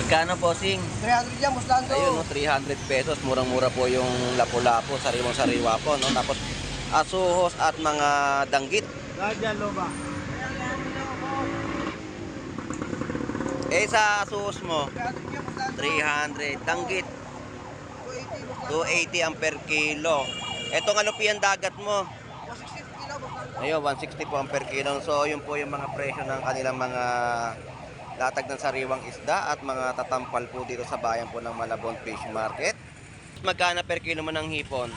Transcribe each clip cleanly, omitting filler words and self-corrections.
Magkano bossing? 300 yan, Muslando. Ayun, no, 300 pesos. Murang-mura po yung lapu-lapu, sariwang-sariwa po, no? Tapos asuhos at mga danggit. Radyan, Loba. Eh sa asuhos mo, 300 yan, Muslando. 300. Danggit, 280, Muslando. 280 ang per kilo. Etong alupian dagat mo, 160 kilo, Muslando. ayun, 160 po ang per kilo. So, yun po yung mga presyo ng kanilang mga latag ng sariwang isda at mga tatampal po dito sa bayan po ng Malabon Fish Market. Magkano per kilo mo ng hipon?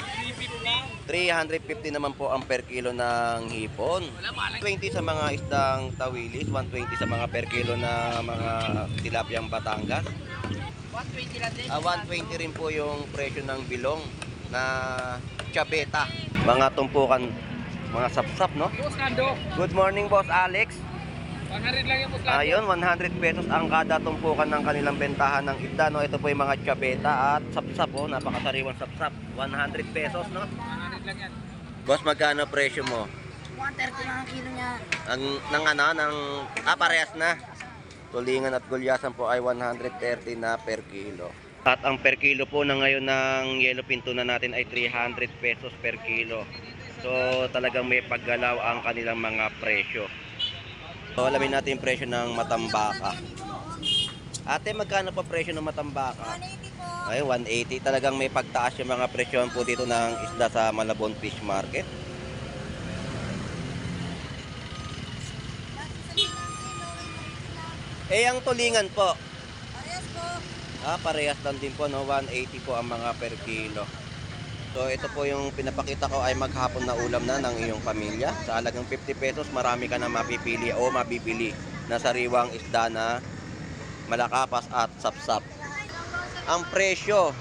350 naman po ang per kilo ng hipon. 20 sa mga isdang tawilis, 120 sa mga per kilo na mga tilapiyang Batangas. 120 lang din. 120 rin po yung presyo ng bilong na chabeta. Mga tumpukan, mga sapsap, no? Muslando. Good morning, Boss Alex. 100 lang yan, Muslando. Ayun, 100 pesos ang kada tumpukan ng kanilang bentahan ng isda, no? Ito po yung mga chabeta at sapsap, oh, napakasariwang sapsap. 100 pesos, no? 100 lang yan. Boss, magkano presyo mo? 130 lang ang kilo niya. Parehas na. Tulingan at gulyasan po ay 130 na per kilo. At ang per kilo po na ngayon ng yellow pinto na natin ay 300 pesos per kilo. So talagang may paggalaw ang kanilang mga presyo. So alamin natin yung presyo ng matambaka. Ate, magkano pa presyo ng matambaka? 180 po. Ay, 180. Talagang may pagtaas yung mga presyon po dito ng isda sa Malabon Fish Market. Eh, ang tulingan po. Parehas po. Parehas lang din po, no? 180 po ang mga per kilo. So, ito po yung pinapakita ko ay maghapon na ulam na ng iyong pamilya. Sa halagang 50 pesos, marami ka na mapipili o mabibili na sariwang isda na malakapas at sapsap. Ang presyo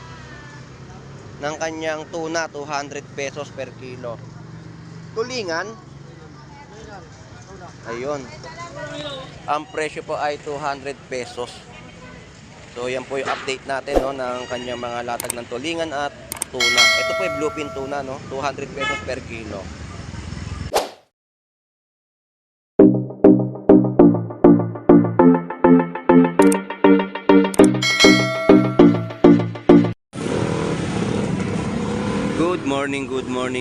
ng kanyang tuna, 200 pesos per kilo. Tulingan, ayun. Ang presyo po ay 200 pesos. So yan po yung update natin, no, ng kanyang mga latag ng tulingan at tuna. Ito po yung bluefin tuna, no, 200 pesos per kilo.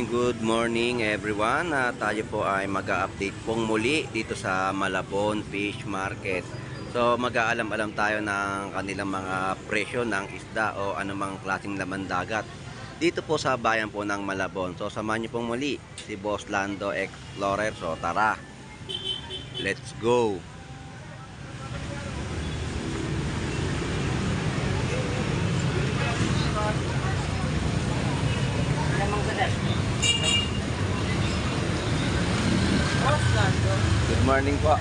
Good morning everyone. Tayo po ay mag-a-update pong muli dito sa Malabon Fish Market. So mag-aalam-alam tayo ng kanilang mga presyo ng isda o anumang klaseng laman dagat dito po sa bayan po ng Malabon. So samahan niyo pong muli si Boss Lando Explorer. So tara, let's go! Good morning po.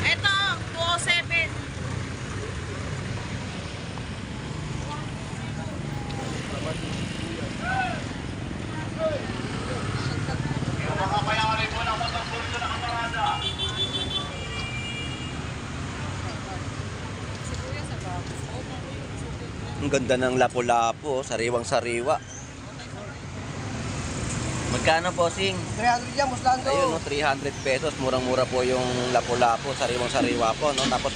Ito, 207. Ang ganda ng lapu-lapu, sariwang-sariwa. Magkano bossing? 300 yan, Muslando. Ayun, no, 300 pesos. Murang-mura po yung lapu-lapu, sariwang-sariwa po, no? Tapos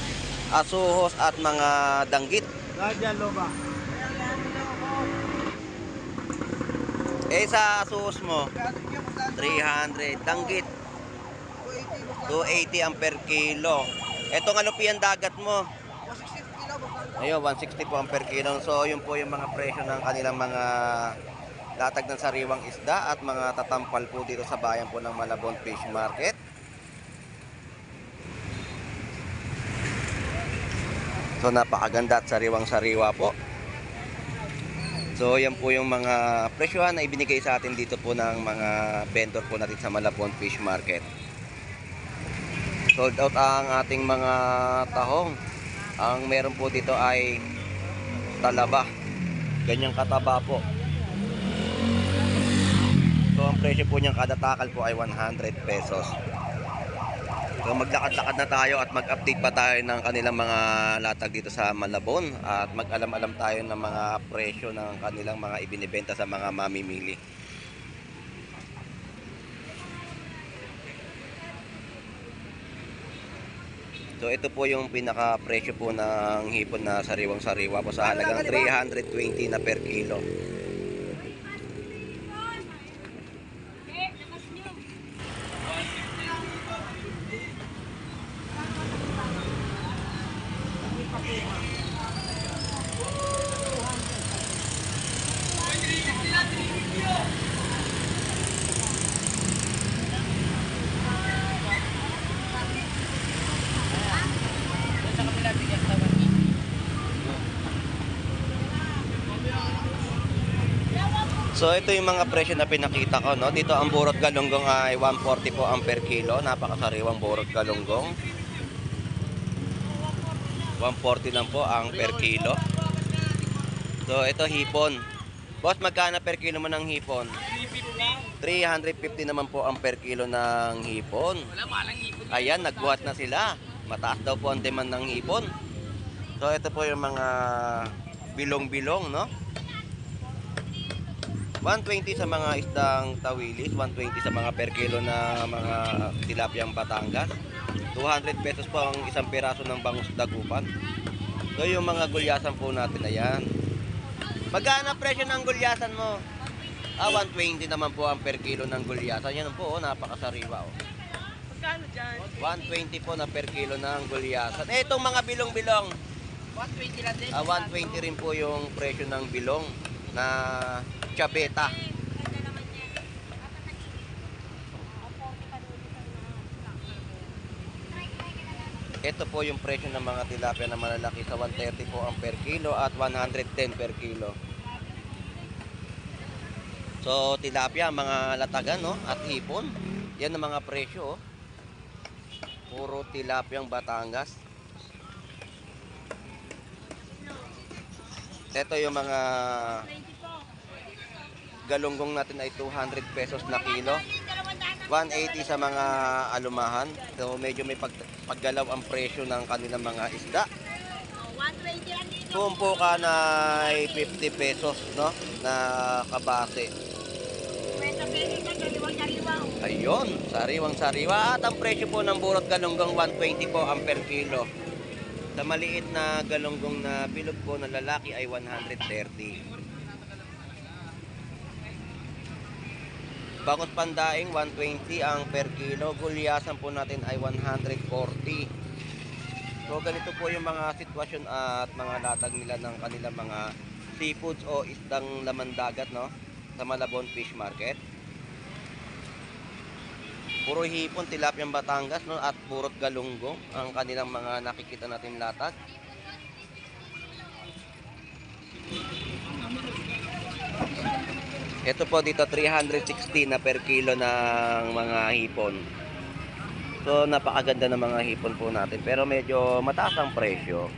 asuhos at mga danggit. Radyan, Loba. Eh sa asuhos mo, 300 yan, Muslando. 300. Danggit, 280, Muslando. 280 ang per kilo. Etong alupian dagat mo, 160 kilo, Muslando. ayun, 160 po ang per kilo. So yun po yung mga presyo ng kanilang mga latag ng sariwang isda at mga tatampal po dito sa bayan po ng Malabon Fish Market. So napakaganda at sariwang-sariwa po. So yan po yung mga presyohan na ibinigay sa atin dito po ng mga vendor po natin sa Malabon Fish Market. Sold out ang ating mga tahong. Ang meron po dito ay talaba. Ganyang kataba po. So ang presyo po niyang kada takal po ay 100 pesos. So maglakad-lakad na tayo at mag-update pa tayo ng kanilang mga latag dito sa Malabon at mag-alam-alam tayo ng mga presyo ng kanilang mga ibinibenta sa mga mamimili. So ito po yung pinaka presyo po ng hipon na sariwang-sariwa po sa halagang 320 na per kilo. So ito yung mga presyo na pinakita ko, no. Dito ang burot galunggong ay 140 po ang per kilo. Napakasariwang burot galunggong. 140 lang po ang per kilo. So ito hipon. Boss, magkano per kilo mo ng hipon? 350 naman po ang per kilo ng hipon. Ayan, nagbuhat na sila. Mataas daw po ang demand ng hipon. So ito po yung mga bilong-bilong, no. 120 sa mga isdang tawilis, 120 sa mga per kilo na mga tilapiyang Batangas. 200 pesos po ang isang piraso ng bangus dagupan. So yung mga gulyasan po natin, ayan. Magkano presyo ng gulyasan mo? 120 naman po ang per kilo ng gulyasan. Yan po, napakasariwa. Magkano dyan? 120 po na per kilo ng gulyasan. Itong mga bilong-bilong, 120 lang din. 120 rin po yung presyo ng bilong na chabeta. Ito po yung presyo ng mga tilapia na malalaki sa 130 po ang per kilo at 110 per kilo. So tilapia, mga latagan, no, at hipon. Yan ang mga presyo, oh. Puro tilapiang Batangas. Ito yung mga galunggong natin ay 200 pesos na kilo. 180 sa mga alumahan. So medyo may paggalaw ang presyo ng kanilang mga isda. 120 lang dito. Tumpukan na ay 50 pesos, no, na kabase. 20 pesos na, sariwang-sariwa. Ayun, sariwang-sariwa. At ang presyo po ng burot galunggong 120 po ang per kilo. Sa maliit na galunggong na bilog po na lalaki ay 130. Bangus pandaing 120 ang per kilo. Gulyasan po natin ay 140. So ganito po yung mga sitwasyon at mga latag nila ng kanilang mga seafoods o isdang laman dagat, no, sa Malabon Fish Market. Puro hipon, tilapiyang Batangas, no, at burot galunggong ang kanilang mga nakikita natin latag. Ito po dito 360 na per kilo ng mga hipon. So napakaganda ng mga hipon po natin, pero medyo mataas ang presyo.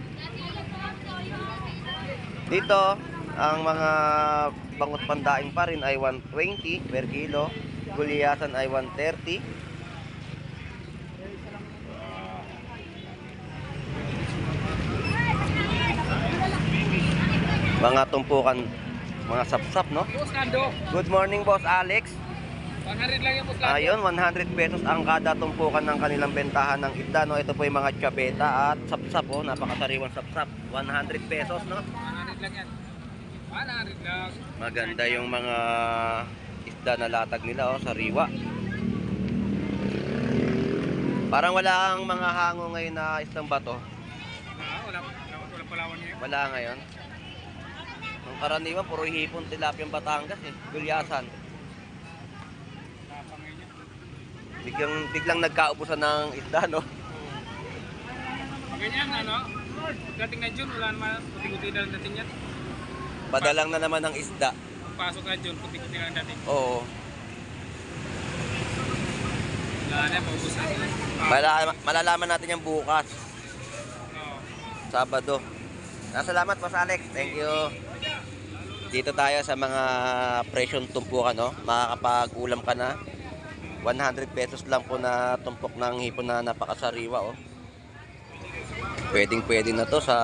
Dito ang mga bangus pandaing pa rin ay 120 per kilo. Gulyasan ay 130. Mga tumpukan, mga sapsap, no? Good morning, Boss Alex. 100 lang yung musla. Ayun, 100 pesos ang kada tumpukan ng kanilang bentahan ng isda, no? Ito po yung mga chabeta at sapsap, oh, napakasariwang sapsap. 100 pesos, no? 100 lang yan. 100 lang. Maganda yung mga isda na latag nila, oh, sariwa. Parang wala ang mga hango ngayon na isdang bato. Wala palawan niya. Wala ngayon. Ang karaniwan, puro hipon, tilapiyang Batangas, eh. Gulyasan. Biglang nagkaubusan ng isda, no? Ganyan, ano? Dating na June, wala naman. Puti-puti na lang dating yan. Padalang na naman ng isda. Pasok na June, puti-puti na lang dating. Oo. Wala na, maubos na sila. Malalaman natin yan bukas, Oo. Sabado. Salamat, Boss Alex. Thank you. Dito tayo sa mga presyong tumpukan, no? Makakapag-ulam ka na. 100 pesos lang po na tumpok ng hipon na napakasariwa, oh. Pwedeng-pwede na to sa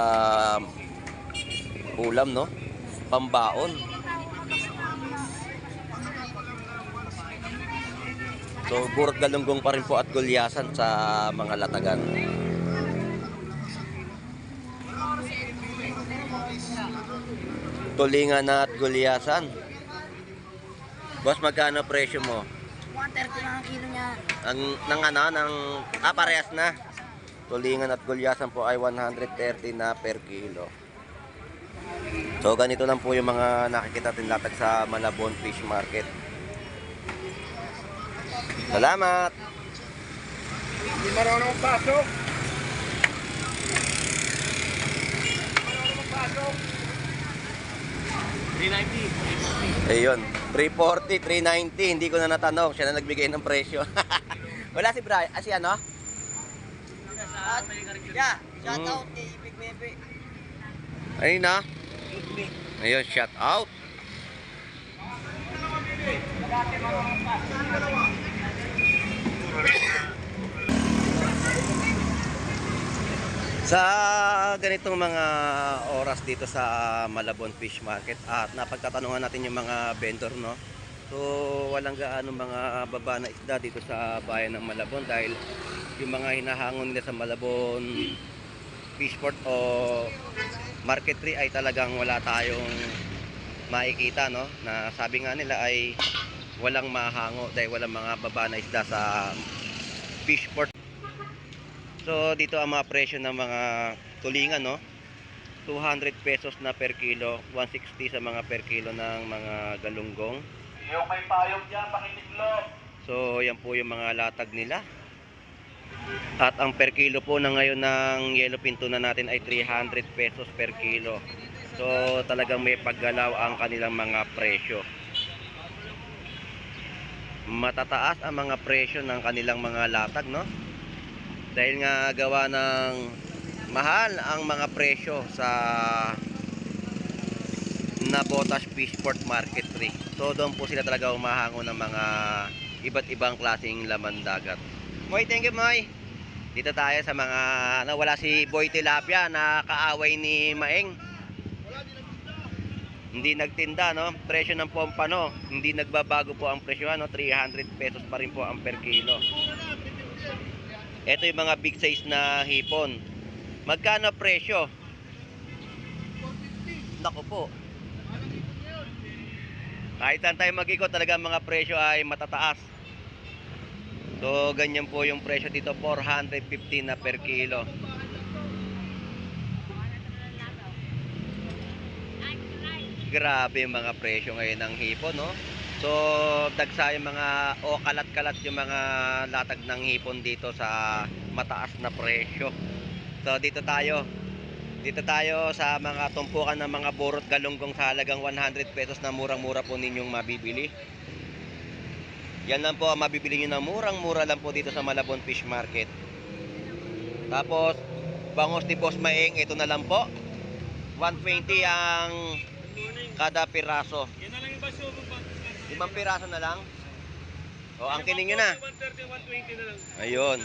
ulam, no? Pambaon. So, burot galunggong pa rin po at gulyasan sa mga latagan. Tulingan at gulyasan. Boss, magkano presyo mo? 130 lang ang kilo niya. Parehas na. Tulingan at gulyasan po ay 130 na per kilo. So, ganito lang po yung mga nakikita tinlatag sa Malabon Fish Market. Salamat! Hindi marunong pasok. Ayun, 340, 390. Hindi ko na natanong. Siya na nagbigay ng presyo. Wala si Brian. Si ano? Yeah, shout out kay Big Bebe. Ayun na. Ayun, shout out. Sa ganitong mga oras dito sa Malabon Fish Market at napagtatanungan natin yung mga vendor, no? So walang gaano mga baba na isda dito sa bayan ng Malabon dahil yung mga hinahangon nila sa Malabon Fishport o Marketry ay talagang wala tayong makikita, no? Na sabi nga nila ay walang mahango dahil walang mga baba na isda sa Fishport. So dito ang mga presyo ng mga tulingan, no? 200 pesos na per kilo, 160 sa mga per kilo ng mga galunggong. Yung may payong dyan, pakitiklop. So yan po yung mga latag nila. At ang per kilo po na ngayon ng yellow pinto na natin ay 300 pesos per kilo. So talagang may paggalaw ang kanilang mga presyo. Matataas ang mga presyo ng kanilang mga latag, no? Dahil nga gawa ng mahal ang mga presyo sa Nabotas Fishport Marketry. So doon po sila talaga umahango ng mga iba't ibang klaseng laman dagat. Moy, thank you, Moy. Dito tayo sa mga wala si Boy Tilapia na kaaway ni Maeng. Hindi nagtinda, no? Presyo ng pompano, hindi nagbabago po ang presyo, no? 300 pesos pa rin po ang per kilo. Ito yung mga big size na hipon. Magkano presyo? Naku po. Kahit saan tayo mag-ikot, talaga mga presyo ay matataas. So, ganyan po yung presyo dito, 450 na per kilo. Grabe yung mga presyo ngayon ng hipon, no? So, dagsa yung mga, kalat-kalat yung mga latag ng hipon dito sa mataas na presyo. So, dito tayo sa mga tumpukan ng mga burot galunggong sa halagang 100 pesos na murang-mura po ninyong mabibili. Yan lang po ang mabibili nyo na murang-mura lang po dito sa Malabon Fish Market. Tapos, bangos ni Boss Maeng, ito na lang po. 120 ang kada piraso. Yan na lang yung basyo. 5 piraso na lang. O, angkinin nyo na. 130, 120 na lang. Ayun.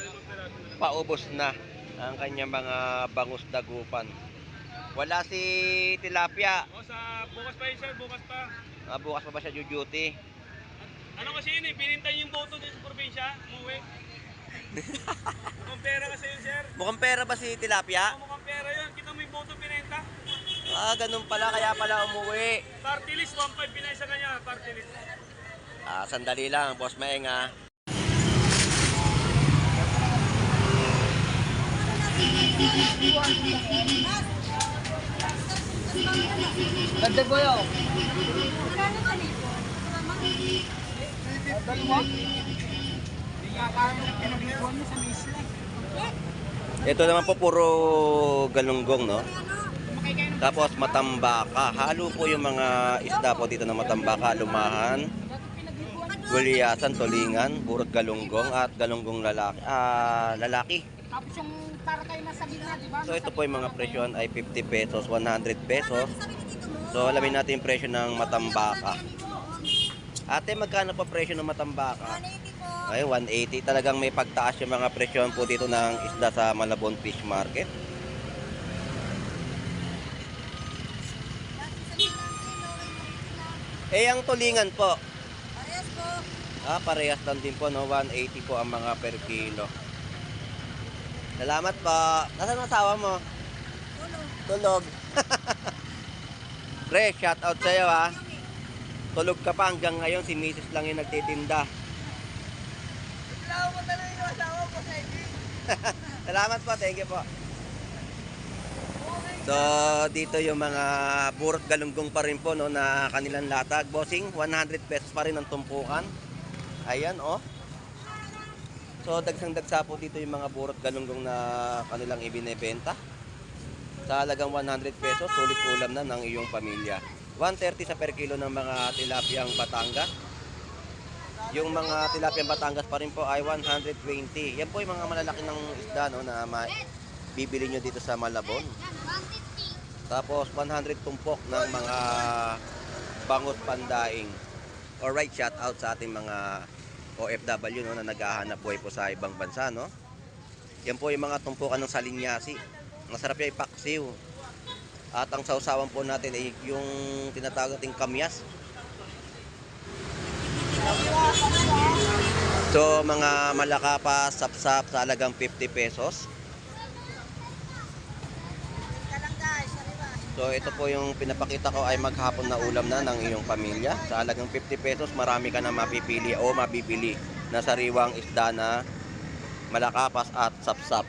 Paubos na ang kanyang mga bangus dagupan. Wala si Tilapia. O, sa bukas pa yun, sir. Bukas pa. Bukas pa ba siya duty? Ano kasi yun eh, pinintay yung boto dito sa probinsya, umuwi. Mukhang pera kasi yun, sir. Mukhang pera ba si Tilapia? Mukhang pera yun, kita mo yung boto pinenta. Ganun pala, kaya pala umuwi. Party list, 1.5 pinay sa kanya, party list. Sandali lang, Boss Maeng, ha. Ganda ko yun. Ito naman po puro galunggong, no? Tapos matambaka. Halo po yung mga isda po dito na matambaka, lumahan, gulyasan, tulingan, burot galunggong at galunggong lalaki. Lalaki. Tapos yung para kayo nasa gitna, di ba? So ito po yung mga presyon ay 50 pesos, 100 pesos. So alamin natin yung presyo ng matambaka. Ate, magkano po presyo ng matambaka? 180 po. Ay, 180. Talagang may pagtaas yung mga presyon po dito ng isda sa Malabon Fish Market. Ang tulingan po. Parehas po. Parehas lang din po, no? 180 po ang mga per kilo. Salamat po. Nasaan ang asawa mo? Tulog. Tulog. Pre, shout out sa'yo ha. Tulog ka pa hanggang ngayon, si Mrs. lang yung nagtitinda. Asawa mo talaga yung asawa ko sa Salamat po, thank you po. So, dito yung mga burot galunggong pa rin po no, na kanilang latag. Bossing, 100 pesos pa rin ang tumpukan. Ayan, oh. So, dagsang-dagsa po dito yung mga burot galunggong na kanilang ibinebenta. Sa halagang 100 pesos, sulit ulam na ng iyong pamilya. 130 sa per kilo ng mga tilapiyang Batangas. Yung mga tilapiyang Batangas pa rin po ay 120. Yan po yung mga malalaki ng isda no, na bibili nyo dito sa Malabon. Tapos 100 tumpok ng mga bangus pandaing. Alright, shout out sa ating mga OFW no, na naghahanap buhay po sa ibang bansa. No? Yan po yung mga tumpukan ng salinyasi. Masarap yung ipaksiw. At ang sausawan po natin ay yung tinatawag nating kamyas. So mga malakapa, sapsap sa halagang 50 pesos. So ito po yung pinapakita ko ay maghapon na ulam na ng iyong pamilya. Sa halagang 50 pesos marami ka na mapipili o mabibili na sariwang isda na malakapas at sapsap.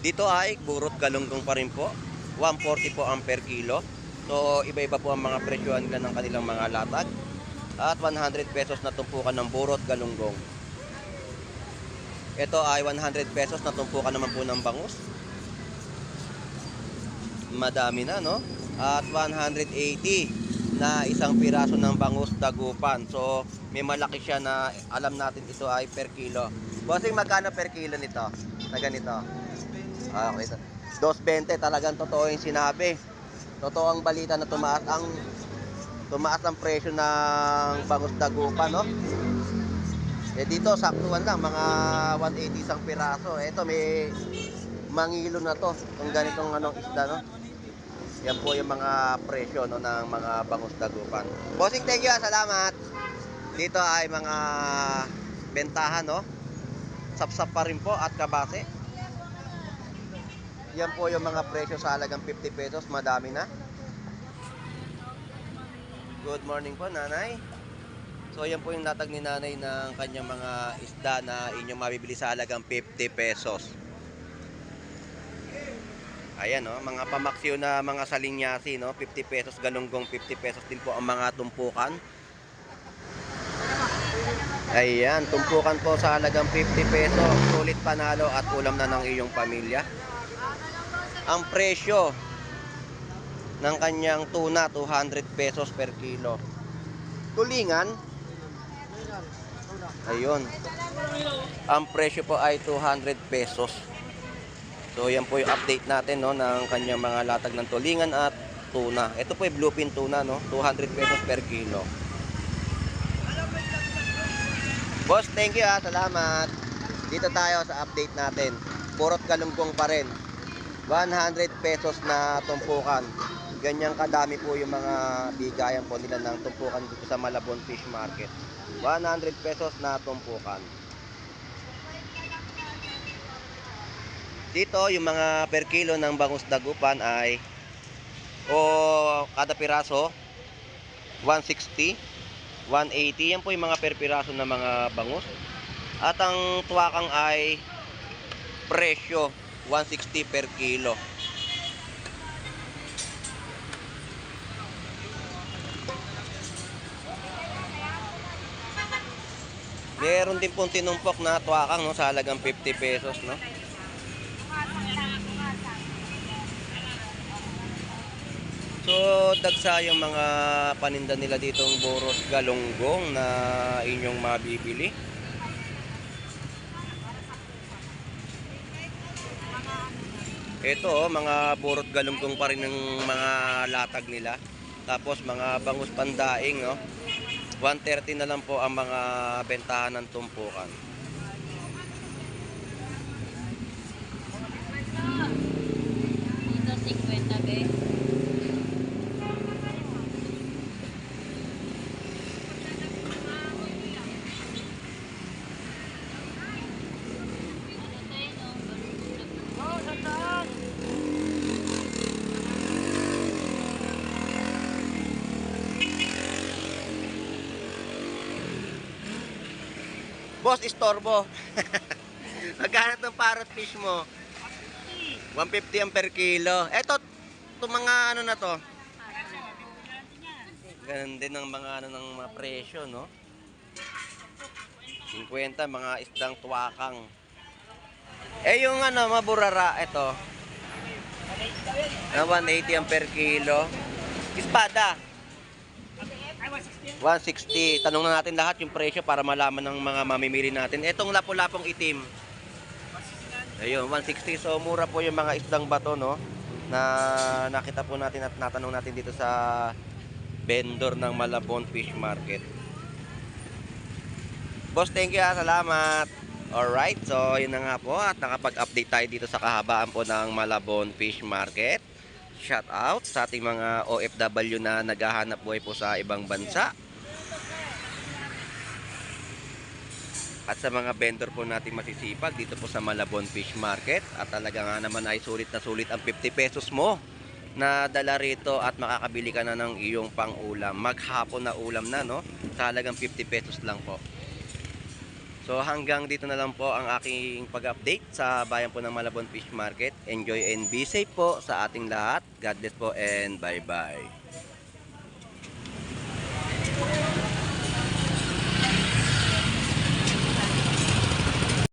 Dito ay burot galunggong pa rin po. 140 po ang per kilo. So iba-iba po ang mga presyohan ng kanilang mga latag. At 100 pesos na tumpukan ng burot galunggong. Ito ay 100 pesos na tumpukan naman po ng bangus. Madami na no. At 180 na isang piraso ng bangus dagupan. So may malaki siya na alam natin ito ay per kilo. Bossing, magkano per kilo nito? Na ganito. Okay. 2.20, talagang totoo yung sinabi. Totoo ang balita na tumaas ang presyo ng bangus dagupan, no? Eh dito saktuhan lang mga 180 isang piraso. Ito may mangilo na to, kung ganitong isda, no? Yan po yung mga presyo no, ng mga bangus dagupan. Bossing, thank you, salamat. Dito ay mga bentahan, no? Sapsap pa rin po at kabase. Yan po yung mga presyo sa halagang 50 pesos, madami na. Good morning po, nanay. So yan po yung latag ni nanay ng kanyang mga isda na inyong mabibili sa halagang 50 pesos. Ayan, no, mga pamaksyo na mga salinyasi, no, 50 pesos, galunggong 50 pesos din po ang mga tumpukan. Ayan, tumpukan po sa halagang 50 pesos, sulit panalo at ulam na ng iyong pamilya. Ang presyo ng kanyang tuna, 200 pesos per kilo. Tulingan, ayun, ang presyo po ay 200 pesos. So yan po yung update natin no, ng kanyang mga latag ng tulingan at tuna. Ito po yung bluefin tuna, no, 200 pesos per kilo. Boss, thank you, salamat. Dito tayo sa update natin. Burot galunggong pa rin, 100 pesos na tumpukan. Ganyang kadami po yung mga bigayan po nila ng tumpukan dito sa Malabon Fish Market. 100 pesos na tumpukan. Dito yung mga per kilo ng bangus dagupan ay kada piraso 160, 180. Yan po yung mga per piraso ng mga bangus. At ang tuwakang ay presyo 160 per kilo. Meron din pong tinumpok na tuwakang no, sa halagang 50 pesos, no. So dagsa yung mga paninda nila ditong burot galunggong na inyong mabibili. Ito mga burot galunggong pa rin ng mga latag nila. Tapos mga bangus pandaing, no. 130 na lang po ang mga bentahan ng tumpukan. Dito 50 be. boss, istorbo. Maghanap ng parrot fish mo. 150 ang per kilo. Eto, itong mga ano na to. Ganun din ang mga ano ng mga presyo, no? 50 mga isdang tuwakang. Eh yung ano, maburara, ito. Na 180 ang per kilo. Espada. 160. Tanong na natin lahat yung presyo para malaman ng mga mamimili natin. Etong lapu-lapong itim. Ayun, 160. So mura po yung mga isdang bato, no? Na nakita po natin at natanong natin dito sa vendor ng Malabon Fish Market. Boss, thank you ha. Salamat. Alright, so yun na nga po at nakapag-update tayo dito sa kahabaan po ng Malabon Fish Market. Shout out sa ating mga OFW na naghahanap buhay po sa ibang bansa. At sa mga vendor po natin masisipag dito po sa Malabon Fish Market. At talaga nga naman ay sulit na sulit ang 50 pesos mo na dala rito at makakabili ka na ng iyong pang-ulam. Maghapon na ulam na, no? Sa halagang 50 pesos lang po. So hanggang dito na lang po ang aking pag-update sa bayan po ng Malabon Fish Market. Enjoy and be safe po sa ating lahat. God bless po and bye-bye.